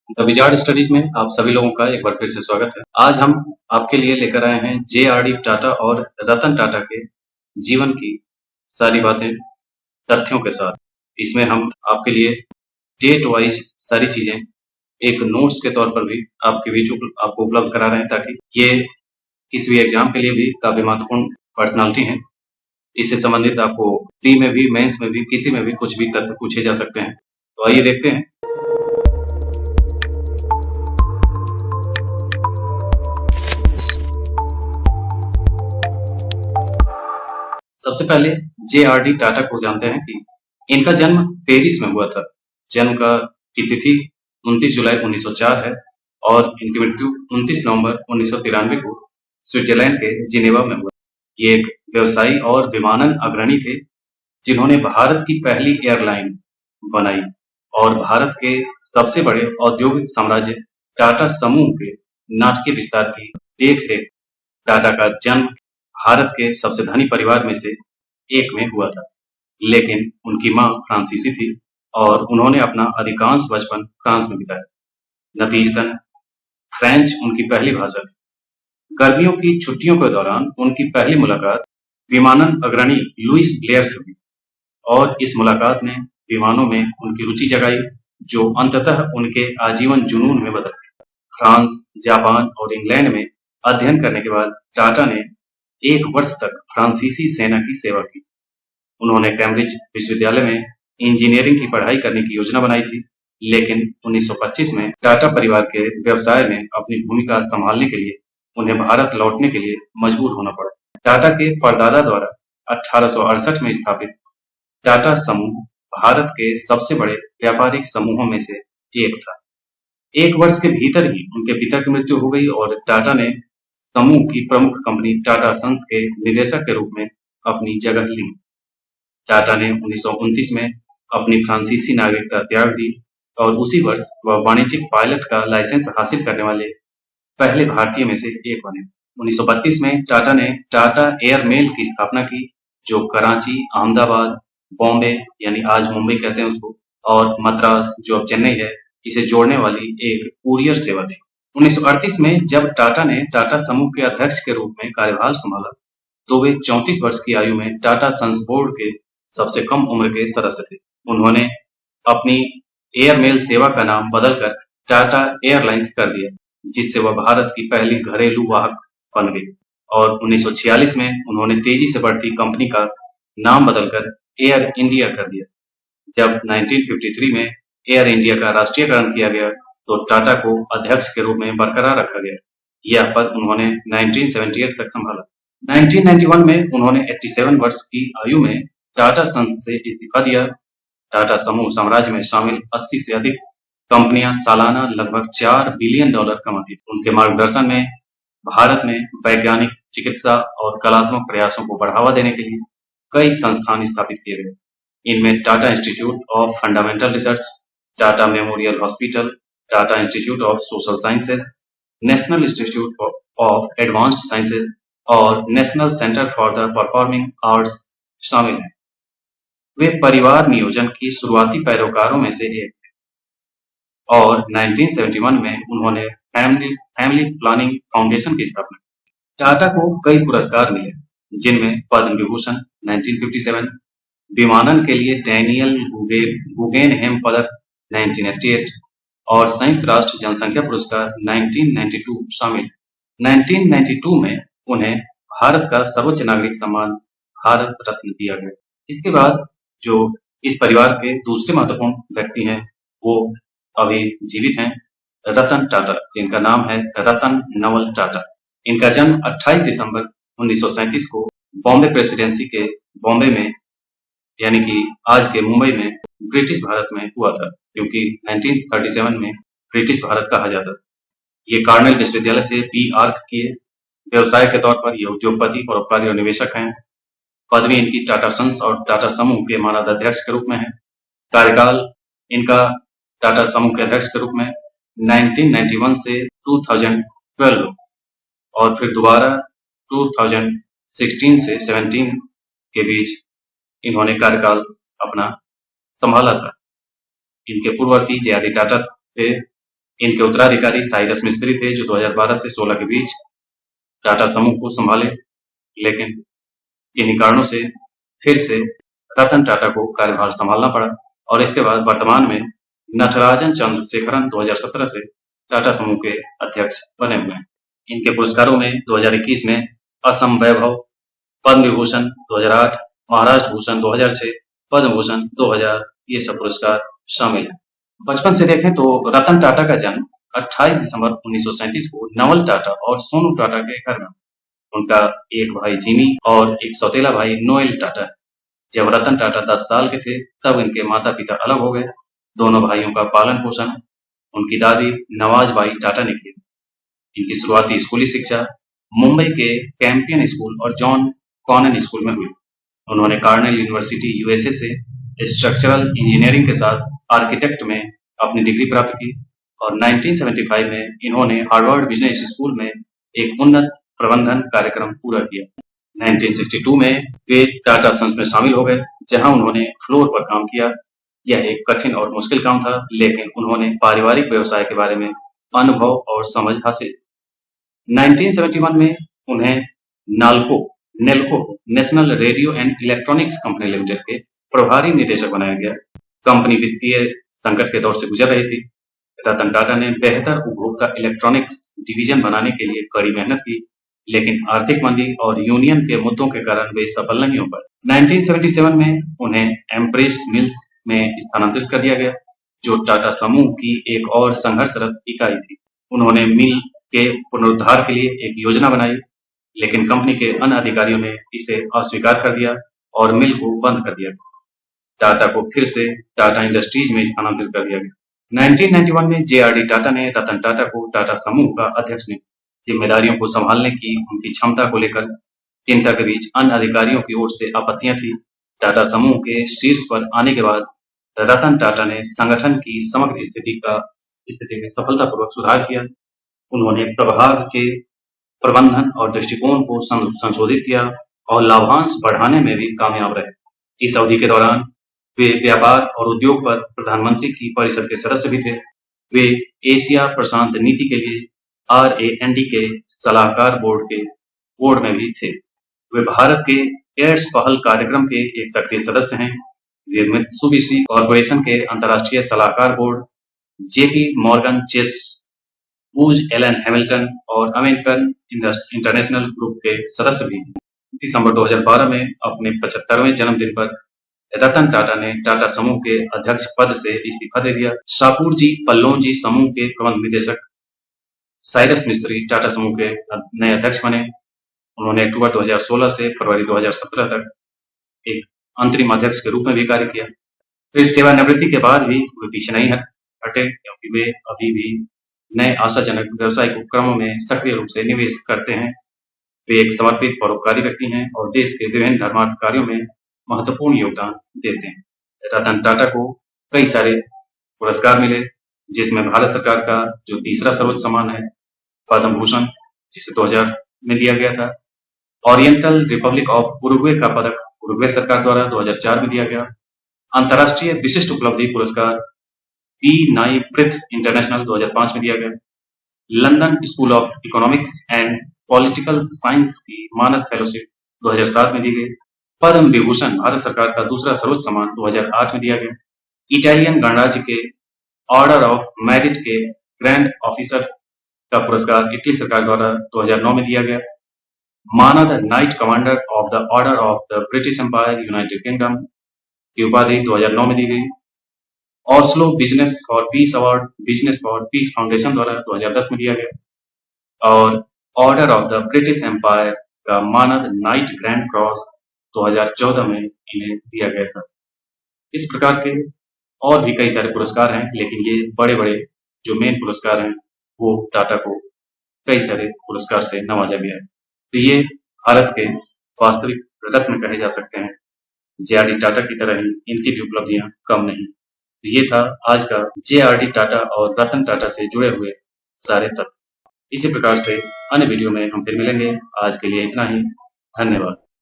The wizard studies में आप सभी लोगों का एक बार फिर से स्वागत है। आज हम आपके लिए लेकर आए हैं जे.आर.डी. टाटा और रतन टाटा के जीवन की सारी बातें तथ्यों के साथ। इसमें हम आपके लिए डेट वाइज सारी चीजें एक नोट्स के तौर पर भी आपके बीच आपको उपलब्ध करा रहे हैं, ताकि ये किसी भी एग्जाम के लिए भी काफी महत्वपूर्ण पर्सनालिटी हैं। इससे संबंधित आपको प्री में भी, मेंस में भी, किसी में भी कुछ भी तथ्य पूछे जा सकते हैं। तो आइए देखते हैं। सबसे पहले जे.आर.डी. टाटा को जानते हैं कि इनका जन्म पेरिस में हुआ था। जन्म की तिथि 29 जुलाई 1904 है और इनकी मृत्यु 29 नवंबर 1993 को स्विट्जरलैंड के जिनेवा में हुआ। ये एक व्यवसायी और विमानन अग्रणी थे, जिन्होंने भारत की पहली एयरलाइन बनाई और भारत के सबसे बड़े औद्योगिक साम्राज्य टाटा समूह के नाटकीय विस्तार की देखरेख। टाटा का जन्म भारत के सबसे धनी परिवार में से एक में हुआ था, लेकिन उनकी मां फ्रांसीसी थी और उन्होंने अपना अधिकांश बचपन फ्रांस में बिताया। नतीजतन फ्रेंच उनकी पहली भाषा थी। गर्मियों की छुट्टियों के दौरान उनकी पहली मुलाकात विमानन अग्रणी लुईस ब्लेयर से हुई और इस मुलाकात ने विमानों में उनकी रुचि जगाई, जो अंततः उनके आजीवन जुनून में बदल गई। फ्रांस, जापान और इंग्लैंड में अध्ययन करने के बाद टाटा ने 1 वर्ष तक फ्रांसीसी सेना की सेवा की। उन्होंने कैम्ब्रिज विश्वविद्यालय में इंजीनियरिंग की पढ़ाई करने की योजना बनाई थी, लेकिन 1925 में टाटा परिवार के व्यवसाय में अपनी भूमिका संभालने के लिए उन्हें भारत लौटने के लिए मजबूर होना पड़ा। टाटा के परदादा द्वारा 1868 में स्थापित टाटा समूह भारत के सबसे बड़े व्यापारिक समूहों में से एक था। 1 वर्ष के भीतर ही उनके पिता की मृत्यु हो गई और टाटा ने समूह की प्रमुख कंपनी टाटा सन्स के निदेशक के रूप में अपनी जगह ली। टाटा ने 1929 में अपनी फ्रांसीसी नागरिकता त्याग दी और उसी वर्ष वह वाणिज्यिक पायलट का लाइसेंस हासिल करने वाले पहले भारतीय में से एक बने। 1932 में टाटा ने टाटा एयर मेल की स्थापना की, जो कराची, अहमदाबाद, बॉम्बे यानी आज मुंबई कहते हैं उसको, और मद्रास जो अब चेन्नई है, इसे जोड़ने वाली एक कुरियर सेवा थी। 1938 में जब टाटा ने टाटा समूह के अध्यक्ष के रूप में कार्यभार संभाला, तो वे 34 वर्ष की आयु में टाटा सन्स बोर्ड के सबसे कम उम्र के सदस्य थे। उन्होंने अपनी एयरमेल सेवा का नाम बदलकर टाटा एयरलाइंस कर दिया, जिससे वह भारत की पहली घरेलू वाहक बन गई और 1946 में उन्होंने तेजी से बढ़ती कंपनी का नाम बदलकर एयर इंडिया कर दिया। जब 1953 में एयर इंडिया का राष्ट्रीयकरण किया गया, तो टाटा को अध्यक्ष के रूप में बरकरार रखा गया। यह पद उन्होंने 1978 तक संभाला। 1991 में उन्होंने 87 वर्ष की आयु में टाटा सन्स से इस्तीफा दिया। टाटा समूह साम्राज्य में शामिल 80 से अधिक कंपनियां सालाना लगभग $4 बिलियन कमाती थी। उनके मार्गदर्शन में भारत में वैज्ञानिक, चिकित्सा और कलात्मक प्रयासों को बढ़ावा देने के लिए कई संस्थान स्थापित किए गए। इनमें Tata Institute of Fundamental Research, Tata Memorial Hospital, Tata Institute of Social Sciences, National Institute of Advanced Sciences और National Centre for the Performing Arts शामिल हैं। वे परिवार नियोजन की शुरुआती पैरोकारों में से एक थे और 1971 में उन्होंने फैमिली प्लानिंग फाउंडेशन की स्थापना की। टाटा को कई पुरस्कार मिले, जिनमें पद्म विभूषण 1957, विमानन के लिए डैनियल गुगेनहेम पदक 1988 और संयुक्त राष्ट्र जनसंख्या पुरस्कार 1992 शामिल। 1992 में उन्हें भारत का सर्वोच्च नागरिक सम्मान भारत रत्न दिया गया। इसके बाद जो इस परिवार के दूसरे महत्वपूर्ण व्यक्ति हैं, वो अभी जीवित हैं, रतन टाटा, जिनका नाम है रतन नवल टाटा। इनका जन्म 28 दिसंबर 1937 को बॉम्बे प्रेसिडेंसी के बॉम्बे में, यानी कि आज के मुंबई में, ब्रिटिश भारत में हुआ था, क्योंकि 1937 में ब्रिटिश भारत कहा जाता था। ये कार्नेल विश्वविद्यालय से B.Arch किए। व्यवसाय के तौर पर ये उद्योगपति, परोपकारी और निवेशक हैं। पदवी इनकी टाटा सन्स और टाटा समूह के मानद अध्यक्ष के रूप में है। कार्यकाल इनका टाटा समूह के अध्यक्ष के रूप में 1991 से 2012 और फिर दोबारा 2016 से 17 के बीच इन्होंने कार्यकाल अपना संभाला था। इनके पूर्ववर्ती जे.आर.डी. टाटा थे, इनके उत्तराधिकारी साइरस मिस्त्री थे, जो 2012 से 16 के बीच टाटा समूह को संभाले, लेकिन किन्हीं कारणों से फिर से रतन टाटा को कार्यभार संभालना पड़ा और इसके बाद वर्तमान में नटराजन चंद्रशेखरन 2017 से टाटा समूह के अध्यक्ष बने हुए हैं। इनके पुरस्कारों में 2021 में असम वैभव, पद्म विभूषण 2008, महाराष्ट्र भूषण 2006, पद्म भूषण 2000 ये सब पुरस्कार शामिल हैं। बचपन से देखें तो रतन टाटा का जन्म 28 दिसंबर 1937 को नवल टाटा और सोनू टाटा के घर में। उनका एक भाई जिमी और एक सौतेला भाई नोएल टाटा है। जब रतन टाटा 10 साल के थे तब इनके माता पिता अलग हो गए। दोनों भाइयों का पालन पोषण उनकी दादी नवाज बाई टाटा ने किया। इनकी शुरुआती स्कूली शिक्षा मुंबई के कैंपियन स्कूल और जॉन कॉनन स्कूल में हुई। उन्होंने कार्नेल यूनिवर्सिटी यूएसए से स्ट्रक्चरल इंजीनियरिंग के साथ आर्किटेक्ट में अपनी डिग्री प्राप्त की और 1975 में इन्होंने हार्वर्ड बिजनेस स्कूल में एक उन्नत प्रबंधन कार्यक्रम पूरा किया। 1962 में वे टाटा सन्स में शामिल हो गए, जहां उन्होंने फ्लोर पर काम किया। यह एक कठिन और मुश्किल काम था, लेकिन उन्होंने पारिवारिक व्यवसाय के बारे में अनुभव और समझ हासिल। 1971 में उन्हें Nelco national radio and electronics company limited के प्रभारी निदेशक बनाया गया। कंपनी वित्तीय संकट के दौर से गुजर रही थी। रतन टाटा ने बेहतर उपभोक्ता इलेक्ट्रॉनिक्स डिवीजन बनाने के लिए कड़ी मेहनत की, लेकिन आर्थिक मंदी और यूनियन के मुद्दों के कारण वे सफल नहीं हो पाए। 1977 में उन्हें एम्प्रेस मिल्स में स्थानांतरित कर दिया गया, जो टाटा समूह की एक और संघर्षरत इकाई थी। उन्होंने मिल के पुनरुद्धार के लिए एक योजना बनाई, लेकिन कंपनी के अन्य अधिकारियों ने इसे अस्वीकार कर दिया और मिल को बंद कर दिया। टाटा को फिर से टाटा इंडस्ट्रीज में स्थानांतरित कर दिया गया। 1991 में जेआरडी टाटा ने रतन टाटा को टाटा समूह का अध्यक्ष नियुक्त। जिम्मेदारियों को संभालने की उनकी क्षमता को लेकर चिंता के बीच अन्य अधिकारियों की ओर से आपत्तियां थी। टाटा समूह के शीर्ष पर आने के बाद रतन टाटा ने संगठन की समग्र स्थिति में सफलतापूर्वक सुधार किया। उन्होंने प्रभाग के प्रबंधन और दृष्टिकोण को संशोधित किया और लाभांश बढ़ाने में भी कामयाब रहे। इस अवधि के दौरान वे व्यापार और उद्योग पर प्रधानमंत्री की परिषद के सदस्य भी थे। वे एशिया प्रशांत नीति के लिए RAND के सलाहकार बोर्ड में भी थे। वे भारत के एड्स पहल कार्यक्रम के एक सक्रिय सदस्य हैं। वे मित्सुबिशी कॉर्पोरेशन के अंतर्राष्ट्रीय सलाहकार board, JP Morgan Chase, बूज Elon Hamilton और अमेरिकन इंटरनेशनल ग्रुप के सदस्य भी। दिसंबर 2012 में अपने 75वें जन्मदिन पर रतन टाटा ने टाटा समूह के अध्यक्ष पद से इस्तीफा दे दिया। शापूरजी पल्लोनजी समूह के प्रबंध निदेशक, साइरस मिस्त्री टाटा समूह के नए अध्यक्ष बने। उन्होंने अक्टूबर 2016 से फरवरी 2017 तक एक अंतरिम अध्यक्ष के रूप में भी कार्य किया। फिर सेवानिवृत्ति के बाद भी वे पीछे नहीं हटे, क्योंकि वे अभी भी नए आशाजनक व्यवसायिक उपक्रमों में सक्रिय रूप से निवेश करते हैं। वे एक समर्पित परोपकारी व्यक्ति हैं और देश के विभिन्न धर्मार्थ कार्यों में महत्वपूर्ण योगदान देते हैं। रतन टाटा को कई सारे पुरस्कार मिले, जिसमें भारत सरकार का जो तीसरा सर्वोच्च सम्मान है पद्म भूषण, जिसे 2000 में दिया गया था। ओरिएंटल रिपब्लिक ऑफ उरुग्वे का पदक उरुग्वे सरकार द्वारा 2004 में दिया गया। अंतर्राष्ट्रीय विशिष्ट उपलब्धि पुरस्कार पी नाई प्रिथ इंटरनेशनल 2005 में दिया गया। London school of economics and political science की मानद फेलोशिप 2007 में दी गई। पद्म विभूषण भारत सरकार का दूसरा सर्वोच्च सम्मान 2008 में दिया गया। इटालियन गणराज्य के ऑर्डर ऑफ मेरिट के ग्रैंड ऑफिसर का पुरस्कार इटली सरकार द्वारा 2009 में दिया गया। मानद knight commander of the order of the British Empire United Kingdom की उपाधि 2009 में दी गई। Oslo business for peace award business for peace foundation द्वारा 2010 में दिया गया और order of the British Empire का मानद नाइट ग्रैंड क्रॉस 2014 में इन्हें दिया गया था। इस प्रकार के और भी कई सारे पुरस्कार हैं, लेकिन ये बड़े-बड़े जो मेन पुरस्कार हैं वो टाटा को कई सारे पुरस्कार से नवाजा गया है। तो ये भारत के वास्तविक रत्न कहे जा सकते हैं। जेआरडी टाटा की तरह ही इनकी भी उपलब्धियां कम नहीं। तो ये था आज का जेआरडी टाटा और रतन टाटा से जुड़े हुए सारे तथ्य। इसी प्रकार से अन्य वीडियो में हम फिर मिलेंगे। आज के लिए इतना ही। धन्यवाद।